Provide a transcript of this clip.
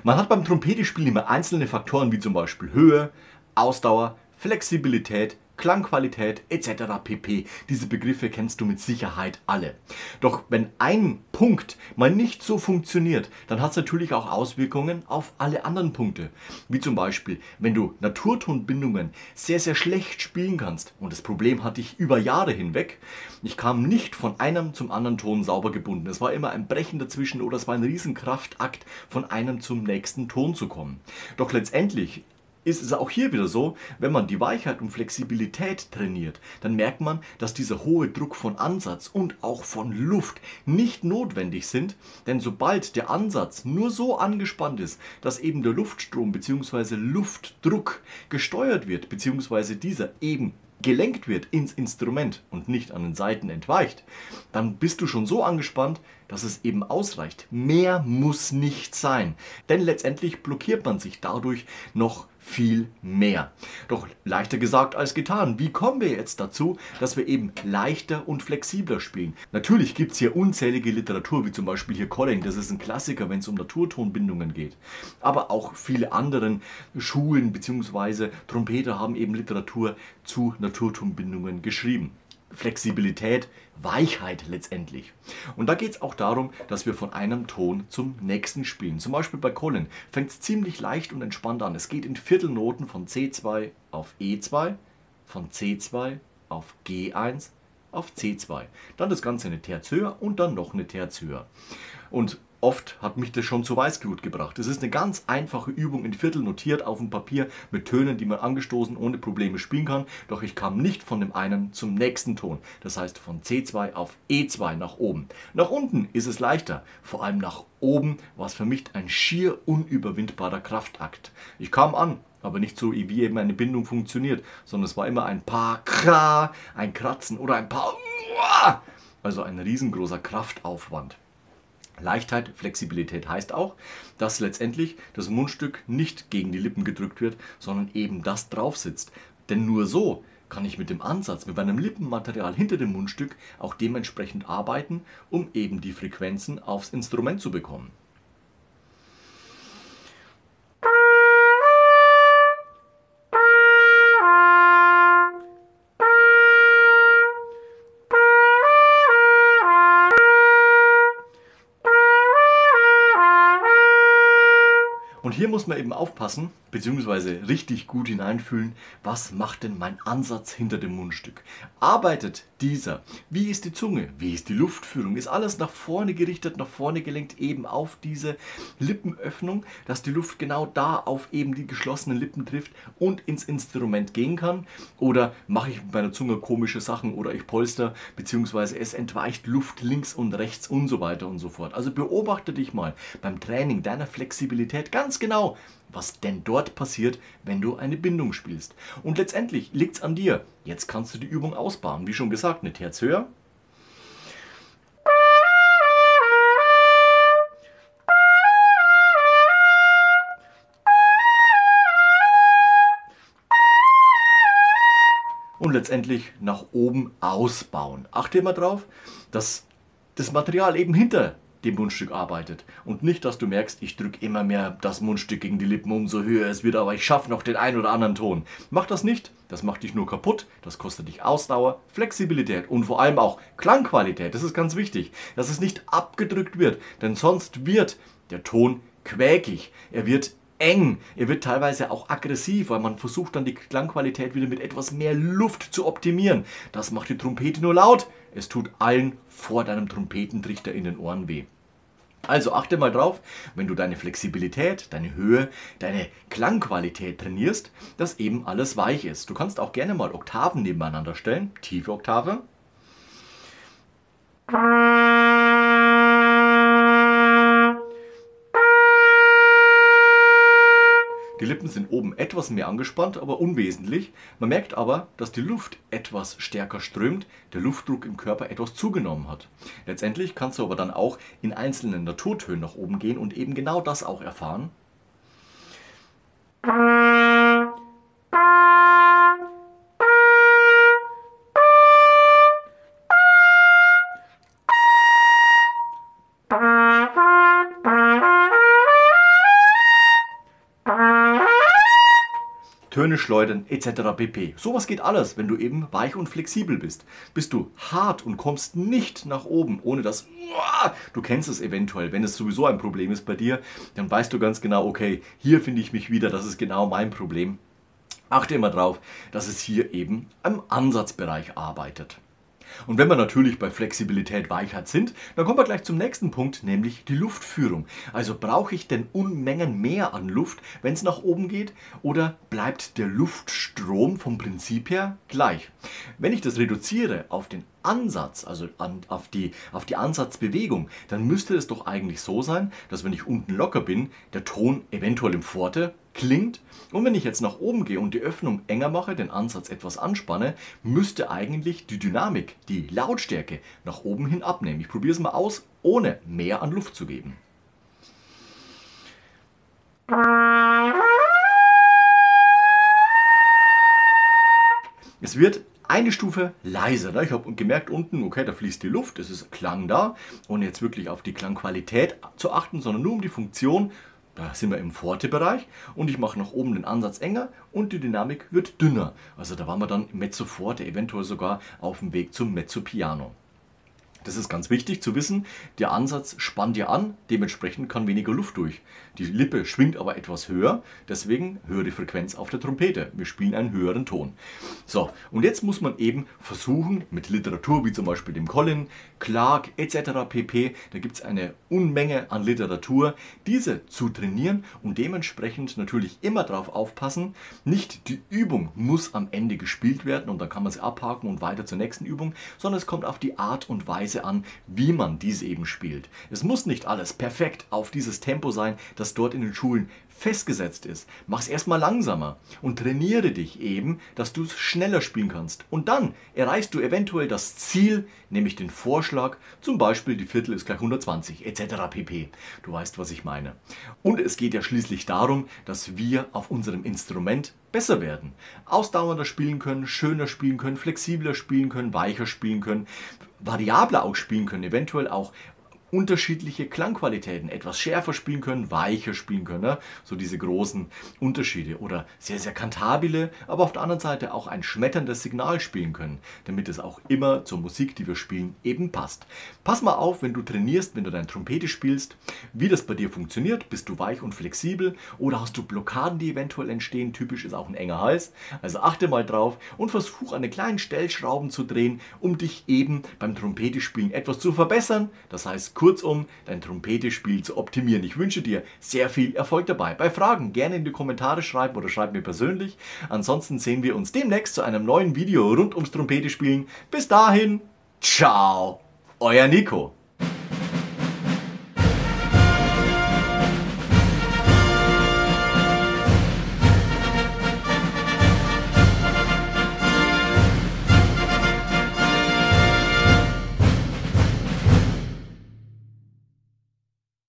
Man hat beim Trompetespielen immer einzelne Faktoren wie zum Beispiel Höhe, Ausdauer, Flexibilität, Klangqualität etc. pp. Diese Begriffe kennst du mit Sicherheit alle. Doch wenn ein Punkt mal nicht so funktioniert, dann hat es natürlich auch Auswirkungen auf alle anderen Punkte. Wie zum Beispiel, wenn du Naturtonbindungen sehr, sehr schlecht spielen kannst. Und das Problem hatte ich über Jahre hinweg. Ich kam nicht von einem zum anderen Ton sauber gebunden. Es war immer ein Brechen dazwischen oder es war ein Riesenkraftakt, von einem zum nächsten Ton zu kommen. Doch letztendlich ist es auch hier wieder so, wenn man die Weichheit und Flexibilität trainiert, dann merkt man, dass dieser hohe Druck von Ansatz und auch von Luft nicht notwendig sind, denn sobald der Ansatz nur so angespannt ist, dass eben der Luftstrom bzw. Luftdruck gesteuert wird, bzw. dieser eben gelenkt wird ins Instrument und nicht an den Saiten entweicht, dann bist du schon so angespannt, dass es eben ausreicht. Mehr muss nicht sein, denn letztendlich blockiert man sich dadurch noch viel mehr. Doch leichter gesagt als getan. Wie kommen wir jetzt dazu, dass wir eben leichter und flexibler spielen? Natürlich gibt es hier unzählige Literatur, wie zum Beispiel hier Colling, das ist ein Klassiker, wenn es um Naturtonbindungen geht. Aber auch viele anderen Schulen bzw. Trompeter haben eben Literatur zu Naturtonbindungen geschrieben. Flexibilität, Weichheit letztendlich. Und da geht es auch darum, dass wir von einem Ton zum nächsten spielen. Zum Beispiel bei Colin fängt es ziemlich leicht und entspannt an. Es geht in Viertelnoten von C2 auf E2, von C2 auf G1 auf C2. Dann das Ganze eine Terz höher und dann noch eine Terz höher. Und oft hat mich das schon zu Weißglut gebracht. Es ist eine ganz einfache Übung in Viertel notiert auf dem Papier mit Tönen, die man angestoßen ohne Probleme spielen kann. Doch ich kam nicht von dem einen zum nächsten Ton. Das heißt von C2 auf E2 nach oben. Nach unten ist es leichter. Vor allem nach oben war es für mich ein schier unüberwindbarer Kraftakt. Ich kam an, aber nicht so, wie eben eine Bindung funktioniert, sondern es war immer ein paar Kra, ein Kratzen oder ein paar Uah, also ein riesengroßer Kraftaufwand. Leichtheit, Flexibilität heißt auch, dass letztendlich das Mundstück nicht gegen die Lippen gedrückt wird, sondern eben das drauf sitzt. Denn nur so kann ich mit dem Ansatz, mit meinem Lippenmaterial hinter dem Mundstück auch dementsprechend arbeiten, um eben die Frequenzen aufs Instrument zu bekommen. Und hier muss man eben aufpassen, beziehungsweise richtig gut hineinfühlen, was macht denn mein Ansatz hinter dem Mundstück? Arbeitet dieser? Wie ist die Zunge? Wie ist die Luftführung? Ist alles nach vorne gerichtet, nach vorne gelenkt, eben auf diese Lippenöffnung, dass die Luft genau da auf eben die geschlossenen Lippen trifft und ins Instrument gehen kann? Oder mache ich mit meiner Zunge komische Sachen oder ich polster, beziehungsweise es entweicht Luft links und rechts und so weiter und so fort. Also beobachte dich mal beim Training deiner Flexibilität ganz genau, was denn dort passiert, wenn du eine Bindung spielst. Und letztendlich liegt es an dir. Jetzt kannst du die Übung ausbauen. Wie schon gesagt, eine Terz höher. Und letztendlich nach oben ausbauen. Achte immer drauf, dass das Material eben hinter dem Mundstück arbeitet. Und nicht, dass du merkst, ich drücke immer mehr das Mundstück gegen die Lippen, umso höher es wird, aber ich schaffe noch den einen oder anderen Ton. Mach das nicht, das macht dich nur kaputt, das kostet dich Ausdauer, Flexibilität und vor allem auch Klangqualität. Das ist ganz wichtig, dass es nicht abgedrückt wird, denn sonst wird der Ton quäkig, er wird eng, er wird teilweise auch aggressiv, weil man versucht dann die Klangqualität wieder mit etwas mehr Luft zu optimieren. Das macht die Trompete nur laut, es tut allen vor deinem Trompetentrichter in den Ohren weh. Also achte mal drauf, wenn du deine Flexibilität, deine Höhe, deine Klangqualität trainierst, dass eben alles weich ist. Du kannst auch gerne mal Oktaven nebeneinander stellen, tiefe Oktave. Die Lippen sind oben etwas mehr angespannt, aber unwesentlich. Man merkt aber, dass die Luft etwas stärker strömt, der Luftdruck im Körper etwas zugenommen hat. Letztendlich kannst du aber dann auch in einzelnen Naturtönen nach oben gehen und eben genau das auch erfahren. Töne schleudern etc. pp. Sowas geht alles, wenn du eben weich und flexibel bist. Bist du hart und kommst nicht nach oben, ohne dass... Du kennst es eventuell, wenn es sowieso ein Problem ist bei dir, dann weißt du ganz genau, okay, hier finde ich mich wieder, das ist genau mein Problem. Achte immer drauf, dass es hier eben am Ansatzbereich arbeitet. Und wenn wir natürlich bei Flexibilität, Weichheit sind, dann kommen wir gleich zum nächsten Punkt, nämlich die Luftführung. Also brauche ich denn Unmengen mehr an Luft, wenn es nach oben geht, oder bleibt der Luftstrom vom Prinzip her gleich? Wenn ich das reduziere auf den Ansatz, also auf die Ansatzbewegung, dann müsste es doch eigentlich so sein, dass wenn ich unten locker bin, der Ton eventuell im Forte klingt. Und wenn ich jetzt nach oben gehe und die Öffnung enger mache, den Ansatz etwas anspanne, müsste eigentlich die Dynamik, die Lautstärke nach oben hin abnehmen. Ich probiere es mal aus, ohne mehr an Luft zu geben. Es wird eine Stufe leiser. Ich habe gemerkt unten, okay, da fließt die Luft, es ist Klang da. Ohne jetzt wirklich auf die Klangqualität zu achten, sondern nur um die Funktion. Da sind wir im Forte-Bereich und ich mache nach oben den Ansatz enger und die Dynamik wird dünner. Also da waren wir dann im Mezzo-Forte, eventuell sogar auf dem Weg zum Mezzo-Piano. Das ist ganz wichtig zu wissen, der Ansatz spannt ja an, dementsprechend kann weniger Luft durch. Die Lippe schwingt aber etwas höher, deswegen höhere Frequenz auf der Trompete. Wir spielen einen höheren Ton. So, und jetzt muss man eben versuchen, mit Literatur wie zum Beispiel dem Colin, Clark etc. pp., da gibt es eine Unmenge an Literatur, diese zu trainieren und dementsprechend natürlich immer darauf aufpassen, nicht die Übung muss am Ende gespielt werden und dann kann man sie abhaken und weiter zur nächsten Übung, sondern es kommt auf die Art und Weise an, wie man diese eben spielt. Es muss nicht alles perfekt auf dieses Tempo sein, das dort in den Schulen festgesetzt ist. Mach es erstmal langsamer und trainiere dich eben, dass du es schneller spielen kannst. Und dann erreichst du eventuell das Ziel, nämlich den Vorschlag, zum Beispiel die Viertel ist gleich 120 etc. pp. Du weißt, was ich meine. Und es geht ja schließlich darum, dass wir auf unserem Instrument besser werden. Ausdauernder spielen können, schöner spielen können, flexibler spielen können, weicher spielen können, variabler auch spielen können, eventuell auch unterschiedliche Klangqualitäten, etwas schärfer spielen können, weicher spielen können, ne? So diese großen Unterschiede oder sehr, sehr kantabile, aber auf der anderen Seite auch ein schmetterndes Signal spielen können, damit es auch immer zur Musik, die wir spielen, eben passt. Pass mal auf, wenn du trainierst, wenn du deine Trompete spielst, wie das bei dir funktioniert. Bist du weich und flexibel oder hast du Blockaden, die eventuell entstehen? Typisch ist auch ein enger Hals. Also achte mal drauf und versuch an den kleinen Stellschrauben zu drehen, um dich eben beim Trompetespielen etwas zu verbessern. Das heißt, kurzum, dein Trompetespiel zu optimieren. Ich wünsche dir sehr viel Erfolg dabei. Bei Fragen gerne in die Kommentare schreiben oder schreib mir persönlich. Ansonsten sehen wir uns demnächst zu einem neuen Video rund ums Trompetespielen. Bis dahin, ciao, euer Nico.